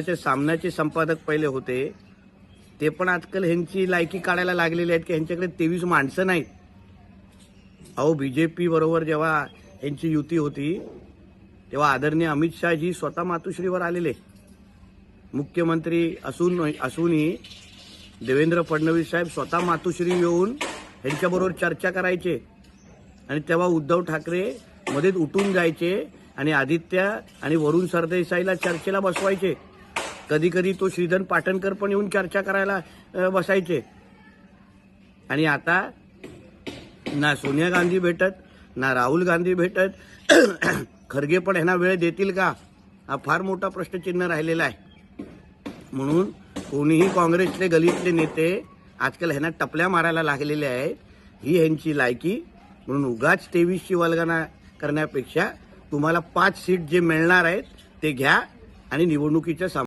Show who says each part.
Speaker 1: सामनाचे संपादक पहिले होते ते पण आजकाल ह्यांची लायकी काढायला लागलेली आहेत की ह्यांच्याकडे 23 माणसं नाहीत. अहो बीजेपी बरोबर जेव्हा ह्यांची युती होती तेव्हा आदरणीय अमित शहाजी स्वतः मातोश्रीवर आलेले. मुख्यमंत्री असूनही देवेंद्र फडणवीस साहेब स्वतः मातोश्री येऊन ह्यांच्याबरोबर चर्चा करायचे आणि तेव्हा उद्धव ठाकरे मध्येच उठून जायचे आणि आदित्य आणि वरुण सरदेसाईला चर्चेला बसवायचे. कधी कधी तो श्रीधर पाटणकर पण येऊन चर्चा करायला बसायचे. आणि आता ना सोनिया गांधी भेटत ना राहुल गांधी भेटत. खरगे पण ह्यांना वेळ देतील का हा फार मोठा प्रश्नचिन्ह राहिलेला आहे. म्हणून कोणीही काँग्रेसचे गलीतले नेते आजकाल ह्यांना टपल्या मारायला लागलेले आहेत. ही ह्यांची लायकी. म्हणून उगाच 23ची वल्गना करण्यापेक्षा तुम्हाला 5 सीट जे मिळणार आहेत ते घ्या आणि निवडणुकीच्या